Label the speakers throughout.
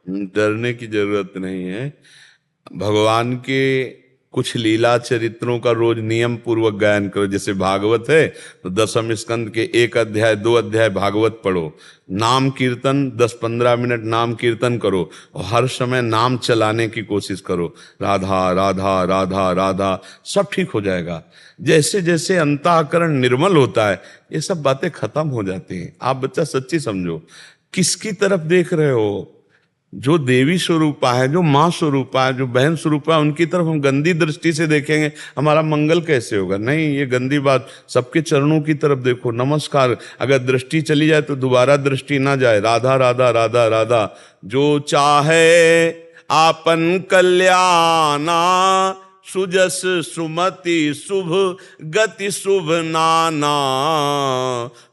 Speaker 1: डरने की जरूरत नहीं है। भगवान के कुछ लीला चरित्रों का रोज नियम पूर्वक गायन करो। जैसे भागवत है तो 10वें स्कंद के 1 अध्याय 2 अध्याय भागवत पढ़ो। नाम कीर्तन 10-15 मिनट नाम कीर्तन करो और हर समय नाम चलाने की कोशिश करो। राधा राधा राधा राधा, सब ठीक हो जाएगा। जैसे जैसे अंतःकरण निर्मल होता है ये सब बातें खत्म हो जाती हैं। आप बच्चा सच्ची समझो, किसकी तरफ देख रहे हो? जो देवी स्वरूपा है, जो माँ स्वरूपा है, जो बहन स्वरूपा है, उनकी तरफ हम गंदी दृष्टि से देखेंगे, हमारा मंगल कैसे होगा? नहीं, ये गंदी बात। सबके चरणों की तरफ देखो, नमस्कार। अगर दृष्टि चली जाए तो दोबारा दृष्टि ना जाए। राधा राधा राधा राधा। जो चाहे आपन कल्याणा, सुजस सुमति शुभ गति शुभ नाना,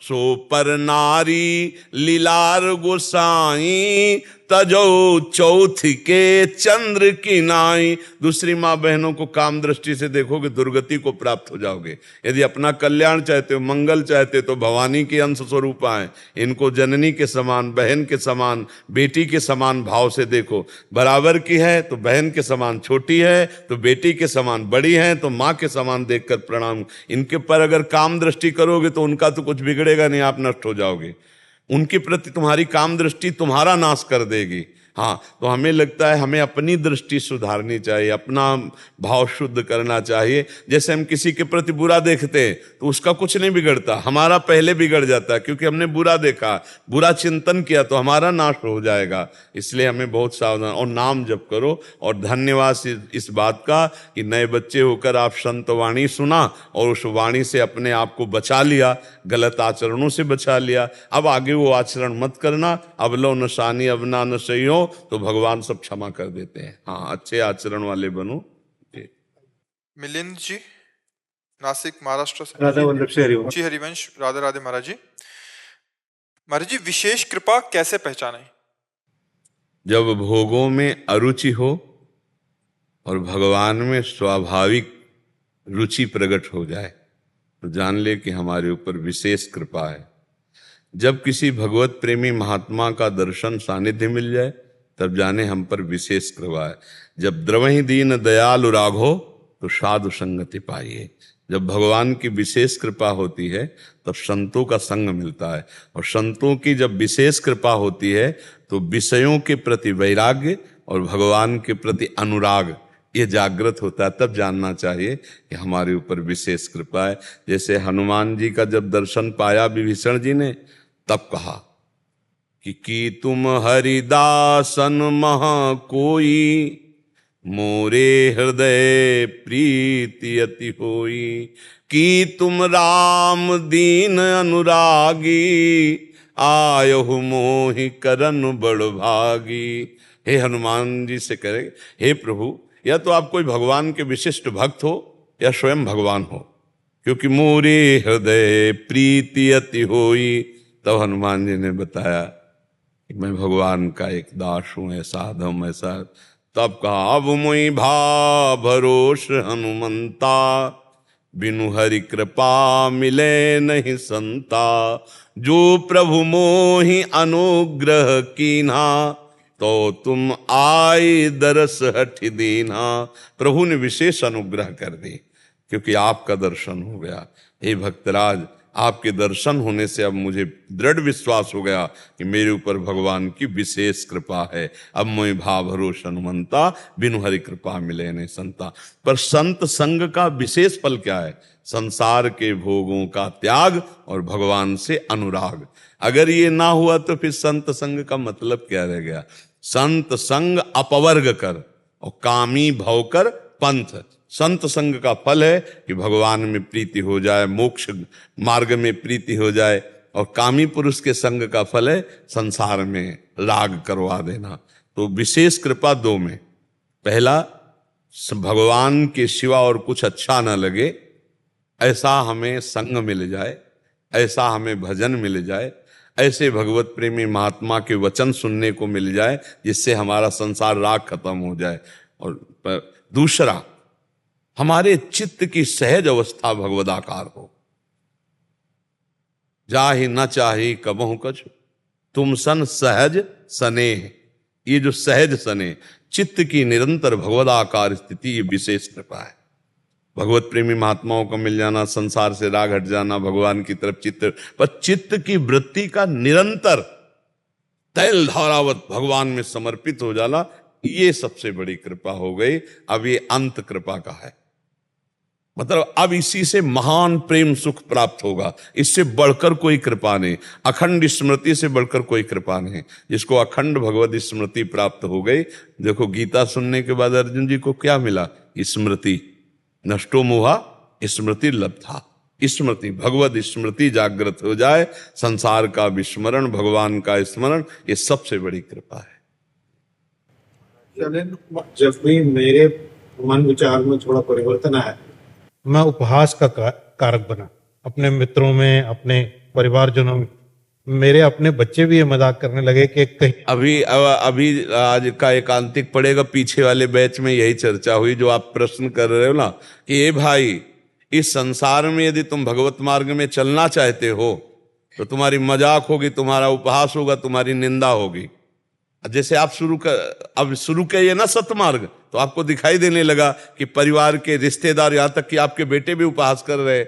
Speaker 1: सो पर नारी लीलार गोसाई, तजो चौथ के चंद्र की नाई। दूसरी माँ बहनों को काम दृष्टि से देखोगे, दुर्गति को प्राप्त हो जाओगे। यदि अपना कल्याण चाहते हो, मंगल चाहते हो, तो भवानी के अंश स्वरूपा है। इनको जननी के समान, बहन के समान, बेटी के समान भाव से देखो। बराबर की है तो बहन के समान छोटी है, तो बेटी के समान बड़ी है, तो माँ के समान देखकर प्रणाम। इनके पर अगर काम दृष्टि करोगे तो उनका तो कुछ बिगड़ेगा नहीं, आप नष्ट हो जाओगे। उनके प्रति तुम्हारी काम दृष्टि तुम्हारा नाश कर देगी। हाँ, तो हमें लगता है हमें अपनी दृष्टि सुधारनी चाहिए, अपना भाव शुद्ध करना चाहिए। जैसे हम किसी के प्रति बुरा देखते हैं तो उसका कुछ नहीं बिगड़ता, हमारा पहले बिगड़ जाता है, क्योंकि हमने बुरा देखा, बुरा चिंतन किया, तो हमारा नाश हो जाएगा। इसलिए हमें बहुत सावधान और नाम जप करो। और धन्यवाद इस बात का कि नए बच्चे होकर आप संत वाणी सुना और उस वाणी से अपने आप को बचा लिया, गलत आचरणों से बचा लिया। अब आगे वो आचरण मत करना। अब लो नशानी अब ना नशई हो, तो भगवान सब क्षमा कर देते हैं। हाँ, अच्छे आचरण वाले बनो।
Speaker 2: मिलिंद जी, नासिक महाराष्ट्र से।
Speaker 3: राधा वल्लभ से हरिवंश
Speaker 2: जी, हरिवंश। राधे राधे महाराज जी। महाराज जी, विशेष कृपा कैसे पहचाने?
Speaker 1: जब भोगों में अरुचि हो और भगवान में स्वाभाविक रुचि प्रकट हो जाए तो जान ले कि हमारे ऊपर विशेष कृपा है। जब किसी भगवत प्रेमी महात्मा का दर्शन सानिध्य मिल जाए तब जाने हम पर विशेष कृपा है। जब द्रवहि दीन दयालु राघो तो साधु संगति पाइए। जब भगवान की विशेष कृपा होती है तब संतों का संग मिलता है, और संतों की जब विशेष कृपा होती है तो विषयों के प्रति वैराग्य और भगवान के प्रति अनुराग ये जागृत होता है। तब जानना चाहिए कि हमारे ऊपर विशेष कृपा है। जैसे हनुमान जी का जब दर्शन पाया विभीषण जी ने, तब कहा कि तुम हरिदासन महा कोई, मोरे हृदय प्रीति अति होई, कि तुम राम दीन अनुरागी, आयहु मोहि करन बड़ भागी। हे हनुमान जी से कहे, हे प्रभु, या तो आप कोई भगवान के विशिष्ट भक्त हो या स्वयं भगवान हो, क्योंकि मोरे हृदय प्रीति अति होई। तब हनुमान जी ने बताया कि मैं भगवान का एक दास हूं, ऐसा अधम ऐसा। तब कहा, अब मुई भा भरोस हनुमंता, बिनु हरि कृपा मिले नहीं संता, जो प्रभु मोहि अनुग्रह कीन्हा, तो तुम आए दरस हठ दीना। प्रभु ने विशेष अनुग्रह कर दी क्योंकि आपका दर्शन हो गया। हे भक्तराज, आपके दर्शन होने से अब मुझे दृढ़ विश्वास हो गया कि मेरे ऊपर भगवान की विशेष कृपा है। अब मैं भाव भरोस हनुमंता, बिनु हरि कृपा मिले नहीं संता। पर संत संग का विशेष फल क्या है? संसार के भोगों का त्याग और भगवान से अनुराग। अगर ये ना हुआ तो फिर संत संग का मतलब क्या रह गया? संत संग अपवर्ग कर और कामी भव कर पंथ। संत संग का फल है कि भगवान में प्रीति हो जाए, मोक्ष मार्ग में प्रीति हो जाए, और कामी पुरुष के संग का फल है संसार में राग करवा देना। तो विशेष कृपा दो में, पहला भगवान के सिवा और कुछ अच्छा ना लगे ऐसा हमें संग मिल जाए, ऐसा हमें भजन मिल जाए, ऐसे भगवत प्रेमी महात्मा के वचन सुनने को मिल जाए जिससे हमारा संसार राग खत्म हो जाए। और दूसरा, हमारे चित्त की सहज अवस्था भगवदाकार हो। जाहि न चाही कबहु कछु, तुम सन सहज स्नेह। ये जो सहज सने चित्त की निरंतर भगवदाकार स्थिति, ये विशेष कृपा है। भगवत प्रेमी महात्माओं का मिल जाना, संसार से राग हट जाना, भगवान की तरफ चित्त, पर चित्त की वृत्ति का निरंतर तैल धारावत भगवान में समर्पित हो जाना, ये सबसे बड़ी कृपा हो गई। अब ये अंत कृपा का है, मतलब अब इसी से महान प्रेम सुख प्राप्त होगा, इससे बढ़कर कोई कृपा नहीं, अखंड स्मृति से बढ़कर कोई कृपा नहीं। जिसको अखंड भगवत स्मृति प्राप्त हो गई, देखो गीता सुनने के बाद अर्जुन जी को क्या मिला? स्मृति। नष्टो मोहा स्मृति लब्धा। स्मृति, भगवत स्मृति जागृत हो जाए, संसार का विस्मरण, भगवान का स्मरण, ये सबसे बड़ी कृपा है।
Speaker 3: जब भी मेरे मन विचार में थोड़ा परिवर्तन आया, मैं उपहास का कारक बना अपने मित्रों में, अपने परिवारजनों में। मेरे अपने बच्चे भी ये मजाक करने लगे कि कहीं
Speaker 1: अभी आज का एकांतिक पड़ेगा, पीछे वाले बैच में यही चर्चा हुई जो आप प्रश्न कर रहे हो ना, कि ये भाई इस संसार में यदि तुम भगवत मार्ग में चलना चाहते हो तो तुम्हारी मजाक होगी, तुम्हारा उपहास होगा, तुम्हारी निंदा होगी। जैसे आप अब शुरू किए ना सतमार्ग, तो आपको दिखाई देने लगा कि परिवार के रिश्तेदार, यहां तक कि आपके बेटे भी उपहास कर रहे।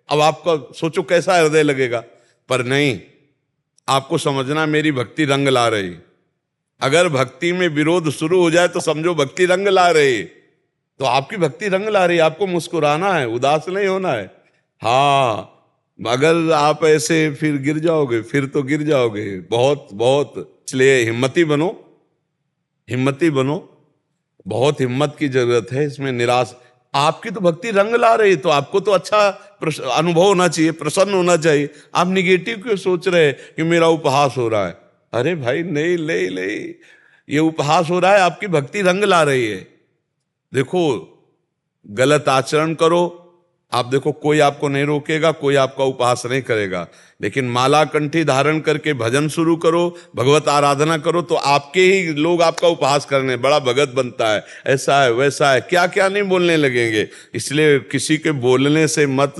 Speaker 1: अब आपका सोचो कैसा हृदय लगेगा। पर नहीं, आपको समझना मेरी भक्ति रंग ला रही। अगर भक्ति में विरोध शुरू हो जाए तो समझो भक्ति रंग ला रही। तो आपकी भक्ति रंग ला रही, आपको मुस्कुराना है, उदास नहीं होना है। हाँ, अगर आप ऐसे फिर गिर जाओगे, फिर तो गिर जाओगे बहुत बहुत। इसलिए हिम्मती बनो, हिम्मती बनो, बहुत हिम्मत की जरूरत है इसमें। निराश, आपकी तो भक्ति रंग ला रही, तो आपको तो अच्छा अनुभव होना चाहिए, प्रसन्न होना चाहिए। आप निगेटिव क्यों सोच रहे हैं कि मेरा उपहास हो रहा है? अरे भाई नहीं नहीं नहीं, ये उपहास हो रहा है, आपकी भक्ति रंग ला रही है। देखो, गलत आचरण करो, आप देखो कोई आपको नहीं रोकेगा, कोई आपका उपहास नहीं करेगा। लेकिन माला कंठी धारण करके भजन शुरू करो, भगवत आराधना करो, तो आपके ही लोग आपका उपहास करने, बड़ा भगत बनता है, ऐसा है वैसा है, क्या क्या नहीं बोलने लगेंगे। इसलिए किसी के बोलने से मत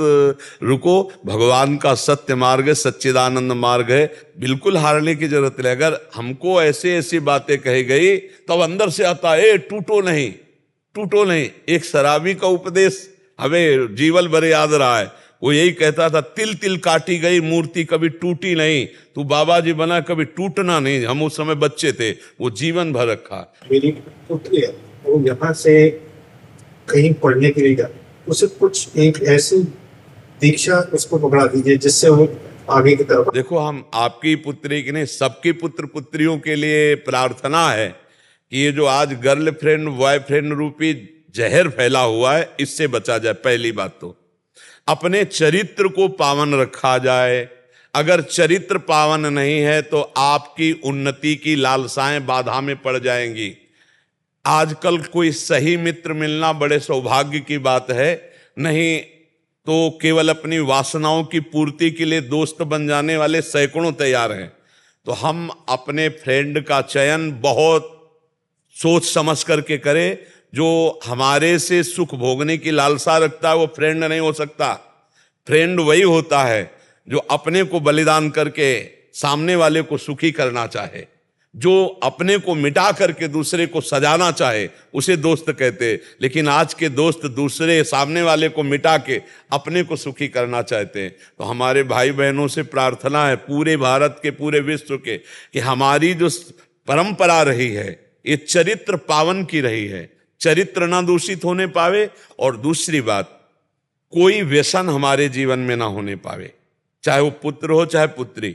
Speaker 1: रुको। भगवान का सत्य मार्ग है, सच्चिदानंद मार्ग है, बिल्कुल हारने की जरूरत नहीं। अगर हमको ऐसी ऐसी बातें कही गई तो अंदर से आता है, टूटो नहीं, टूटो नहीं। एक शराबी का उपदेश हमें जीवन भर याद रहा है। वो यही कहता था, तिल तिल काटी गई मूर्ति कभी टूटी नहीं, तू बाबा जी बना कभी टूटना नहीं। हम उस समय बच्चे थे, वो जीवन भर रखा।
Speaker 3: मेरी पुत्री है, वो यहाँ से कहीं पढ़ने के लिए गया, उसे कुछ एक ऐसी दीक्षा उसको पकड़ा दीजिए जिससे वो आगे की तरफ।
Speaker 1: देखो, हम आपकी पुत्री की नहीं, सबकी पुत्र पुत्रियों के लिए प्रार्थना है कि ये जो आज गर्लफ्रेंड बॉयफ्रेंड रूपी जहर फैला हुआ है, इससे बचा जाए। पहली बात तो अपने चरित्र को पावन रखा जाए। अगर चरित्र पावन नहीं है तो आपकी उन्नति की लालसाएं बाधा में पड़ जाएंगी। आजकल कोई सही मित्र मिलना बड़े सौभाग्य की बात है, नहीं तो केवल अपनी वासनाओं की पूर्ति के लिए दोस्त बन जाने वाले सैकड़ों तैयार हैं। तो हम अपने फ्रेंड का चयन बहुत सोच समझ करके करें। जो हमारे से सुख भोगने की लालसा रखता है वो फ्रेंड नहीं हो सकता। फ्रेंड वही होता है जो अपने को बलिदान करके सामने वाले को सुखी करना चाहे, जो अपने को मिटा करके दूसरे को सजाना चाहे, उसे दोस्त कहते। लेकिन आज के दोस्त दूसरे सामने वाले को मिटा के अपने को सुखी करना चाहते हैं। तो हमारे भाई बहनों से प्रार्थना है, पूरे भारत के, पूरे विश्व के, कि हमारी जो परंपरा रही है ये चरित्र पावन की रही है, चरित्र ना दूषित होने पावे। और दूसरी बात, कोई व्यसन हमारे जीवन में ना होने पावे, चाहे वो पुत्र हो चाहे पुत्री।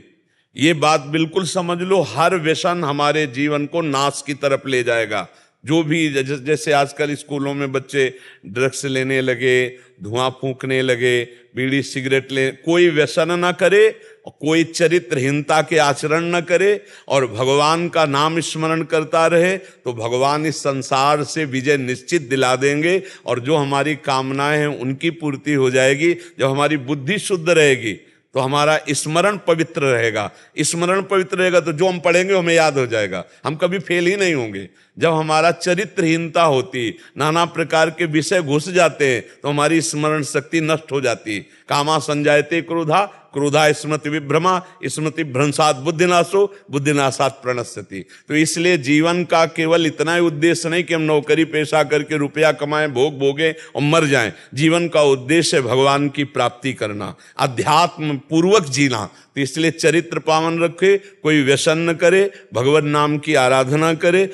Speaker 1: ये बात बिल्कुल समझ लो, हर व्यसन हमारे जीवन को नाश की तरफ ले जाएगा। जो भी जैसे आजकल स्कूलों में बच्चे ड्रग्स लेने लगे, धुआं फूंकने लगे, बीड़ी सिगरेट ले, कोई व्यसन ना करे, कोई चरित्रहीनता के आचरण न करे और भगवान का नाम स्मरण करता रहे, तो भगवान इस संसार से विजय निश्चित दिला देंगे। और जो हमारी कामनाएं हैं उनकी पूर्ति हो जाएगी। जब हमारी बुद्धि शुद्ध रहेगी तो हमारा स्मरण पवित्र रहेगा। स्मरण पवित्र रहेगा तो जो हम पढ़ेंगे हमें याद हो जाएगा, हम कभी फेल ही नहीं होंगे। जब हमारा चरित्रहीनता होती, नाना प्रकार के विषय घुस जाते हैं, तो हमारी स्मरण शक्ति नष्ट हो जाती है। कामा संजायते क्रोधा, क्रोधा स्मृति विभ्रमा, स्मृति भ्रंशात बुद्धिनाशो, बुद्धिनाशात प्रणश्यति। तो इसलिए जीवन का केवल इतना ही उद्देश्य नहीं कि हम नौकरी पेशा करके रुपया कमाएं, भोग भोगें और मर जाएं। जीवन का उद्देश्य है भगवान की प्राप्ति करना, अध्यात्म पूर्वक जीना। तो इसलिए चरित्र पावन रखे, कोई व्यसन न करे, भगवत नाम की आराधना करे